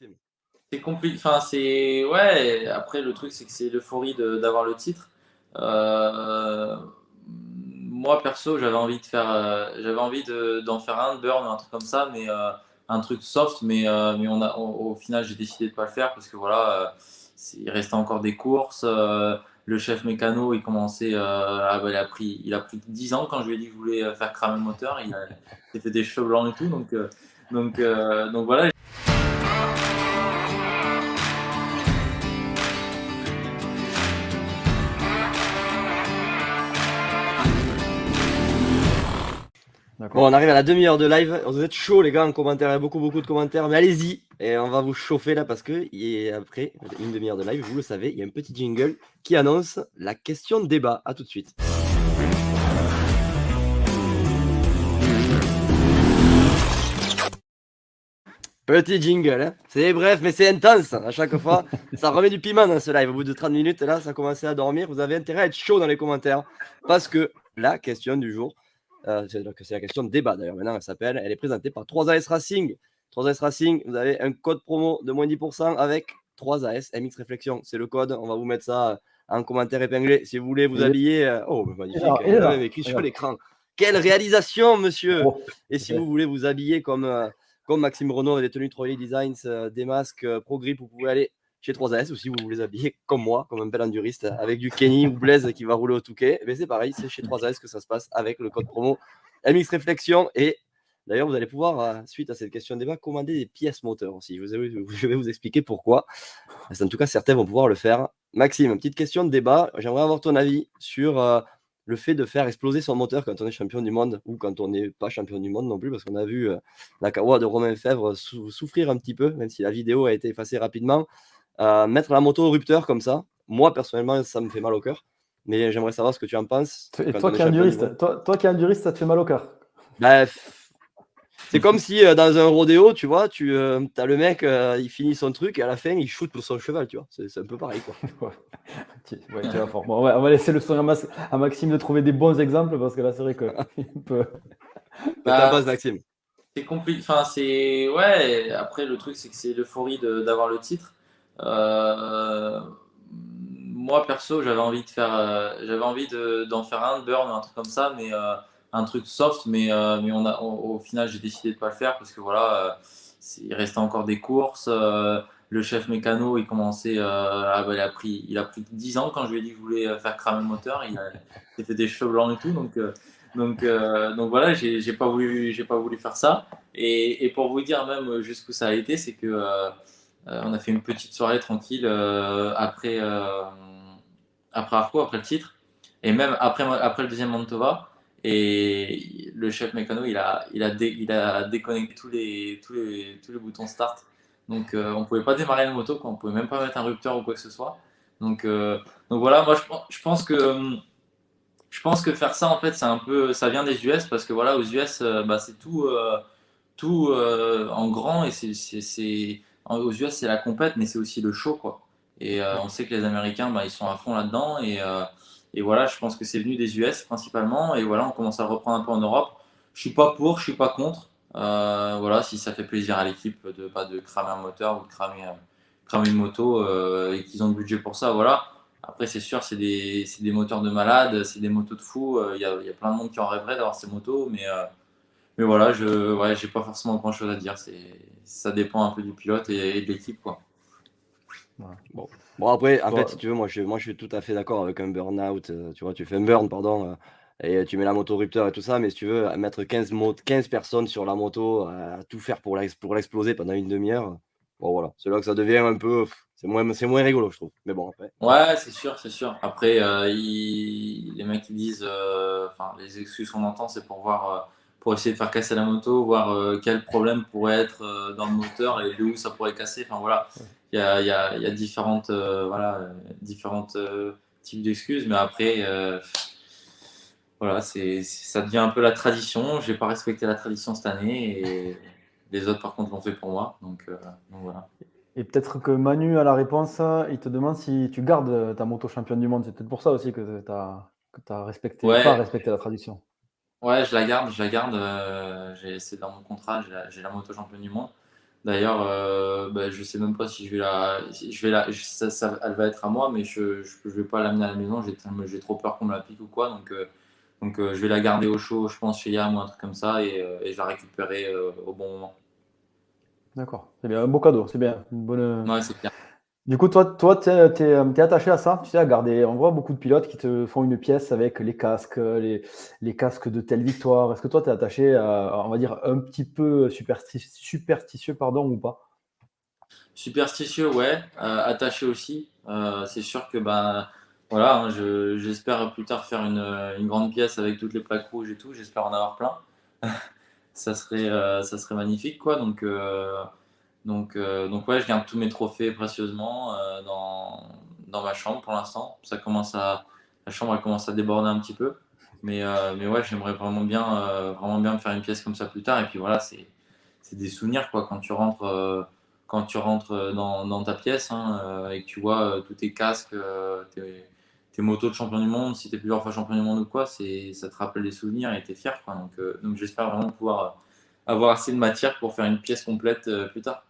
Maxime. C'est compliqué. Enfin, c'est ouais. Après, le truc, c'est que c'est l'euphorie d'avoir le titre. Euh, Moi, perso, j'avais envie d'en faire un, de burn, un truc comme ça, mais un truc soft. Mais au final, j'ai décidé de pas le faire parce que voilà, il restait encore des courses. Le chef mécano, il a pris 10 ans quand je lui ai dit que je voulais faire cramer le moteur. Il s'est fait des cheveux blancs et tout, donc voilà. Bon, on arrive à la demi-heure de live. Vous êtes chaud, les gars, en commentaire. Il y a beaucoup de commentaires. Mais allez-y. Et on va vous chauffer là parce que après une demi-heure de live, vous le savez, il y a un petit jingle qui annonce la question de débat. À tout de suite. Petit jingle, hein. C'est bref, mais c'est intense. À chaque fois, ça remet du piment dans ce live. Au bout de 30 minutes, là, ça commençait à dormir. Vous avez intérêt à être chaud dans les commentaires. Parce que la question du jour, c'est la question de débat d'ailleurs. Maintenant, elle est présentée par 3AS Racing. 3AS Racing, vous avez un code promo de moins 10% avec 3AS MX Réflexion. C'est le code. On va vous mettre ça en commentaire épinglé. Si vous voulez vous habiller. Oh, magnifique. Il y a même écrit sur l'écran. Quelle réalisation, monsieur! Et si vous voulez vous habiller comme Maxime Renault et les tenues Trolley Designs, des masques Pro Grip, vous pouvez aller chez 3AS, ou si vous voulez habiller comme moi, comme un bel enduriste, avec du Kenny ou Blaise qui va rouler au Touquet, mais c'est pareil, c'est chez 3AS que ça se passe avec le code promo MX Réflexion. Et d'ailleurs, vous allez pouvoir, suite à cette question de débat, commander des pièces moteurs aussi. Je vais vous expliquer pourquoi. En tout cas, certains vont pouvoir le faire. Maxime, petite question de débat. J'aimerais avoir ton avis sur le fait de faire exploser son moteur quand on est champion du monde ou quand on n'est pas champion du monde non plus, parce qu'on a vu la Kawa de Romain Fèvre souffrir un petit peu, même si la vidéo a été effacée rapidement. Mettre la moto au rupteur comme ça, moi personnellement, ça me fait mal au cœur. Mais j'aimerais savoir ce que tu en penses. Et toi qui es enduriste, toi qui es enduriste, ça te fait mal au cœur. Bref. C'est comme si dans un rodéo, tu vois, t'as le mec, il finit son truc et à la fin, il shoot pour son cheval, tu vois. C'est un peu pareil, quoi. Tu vas fort. Bon, on va laisser le soin à Maxime de trouver des bons exemples parce que là, c'est vrai que peut. T'en penses, Maxime? C'est compliqué. Enfin, c'est ouais. Après, le truc, c'est que c'est l'euphorie d'avoir le titre. Moi, perso, j'avais envie d'en faire un, de burn, un truc comme ça, mais un truc soft. Mais au final, j'ai décidé de pas le faire parce que voilà, il restait encore des courses. Le chef mécano, il a pris 10 ans quand je lui ai dit que je voulais faire cramer le moteur. Il s'est fait des cheveux blancs et tout, donc voilà, j'ai pas voulu faire ça. Et pour vous dire même jusqu'où ça a été, c'est que on a fait une petite soirée tranquille après Arco, après le titre, et même après le deuxième Mantova. Et le chef mécano, il a déconnecté tous les boutons start. Donc on pouvait pas démarrer la moto, quoi. On pouvait même pas mettre un rupteur ou quoi que ce soit. Donc voilà, moi je pense que faire ça, en fait, ça vient des US parce que voilà, aux US, bah, c'est tout en grand et aux US, c'est la compète, mais c'est aussi le show, quoi. Et on sait que les Américains, bah, ils sont à fond là-dedans et voilà, je pense que c'est venu des US principalement et voilà, on commence à le reprendre un peu en Europe. Je suis pas pour, je suis pas contre. Voilà, si ça fait plaisir à l'équipe de cramer un moteur ou de cramer une moto et qu'ils ont le budget pour ça, voilà. Après, c'est sûr, c'est des moteurs de malade, c'est des motos de fou. Il y a plein de monde qui en rêverait d'avoir ces motos, mais voilà, j'ai pas forcément grand chose à dire. Ça dépend un peu du pilote et de l'équipe, quoi. Voilà. Bon, après, en fait, si tu veux, moi je suis tout à fait d'accord avec un burn-out. Tu vois, tu fais un burn, pardon, et tu mets la moto au rupteur et tout ça, mais si tu veux, à mettre 15 personnes sur la moto, à tout faire pour l'exploser pendant une demi-heure, bon voilà, c'est là que ça devient un peu. C'est moins rigolo, je trouve. Mais bon, après. Ouais, c'est sûr, c'est sûr. Après, les mecs qui disent, enfin, les excuses qu'on entend, c'est pour essayer de faire casser la moto, voir quel problème pourrait être dans le moteur et de où ça pourrait casser. Enfin voilà, il y a différentes types d'excuses, mais après, voilà, ça devient un peu la tradition. J'ai pas respecté la tradition cette année et les autres, par contre, l'ont fait pour moi. Donc voilà. Et peut-être que Manu a la réponse, il te demande si tu gardes ta moto championne du monde. C'est peut-être pour ça aussi que tu as respecté, pas Ouais, respecté la tradition. ouais, je la garde. C'est dans mon contrat, j'ai la moto championne du monde. D'ailleurs, je sais même pas si elle va être à moi, mais je vais pas l'amener à la maison. J'ai trop peur qu'on me la pique ou quoi. Donc, je vais la garder au chaud, je pense, chez Yam ou un truc comme ça, et je la récupérer au bon moment. D'accord, c'est bien, un beau cadeau, c'est bien. Une bonne... Ouais, c'est clair. Du coup, toi, t'es attaché à ça, tu sais, à garder. On voit beaucoup de pilotes qui te font une pièce avec les casques, les casques de telle victoire. Est-ce que toi, tu es attaché à, on va dire, un petit peu superstitieux, pardon, ou pas? Superstitieux, ouais. Attaché aussi. C'est sûr que voilà, hein, j'espère plus tard faire une grande pièce avec toutes les plaques rouges et tout. J'espère en avoir plein. Ça serait magnifique, quoi. Donc ouais, je garde tous mes trophées précieusement dans ma chambre pour l'instant. La chambre elle commence à déborder un petit peu. Mais ouais, j'aimerais vraiment bien me faire une pièce comme ça plus tard. Et puis voilà, c'est des souvenirs, quoi. Quand tu rentres dans ta pièce, hein, et que tu vois tous tes casques, tes motos de champion du monde, si tu es plusieurs fois champion du monde ou quoi, ça te rappelle des souvenirs et tu es fier, quoi. Donc j'espère vraiment pouvoir avoir assez de matière pour faire une pièce complète plus tard.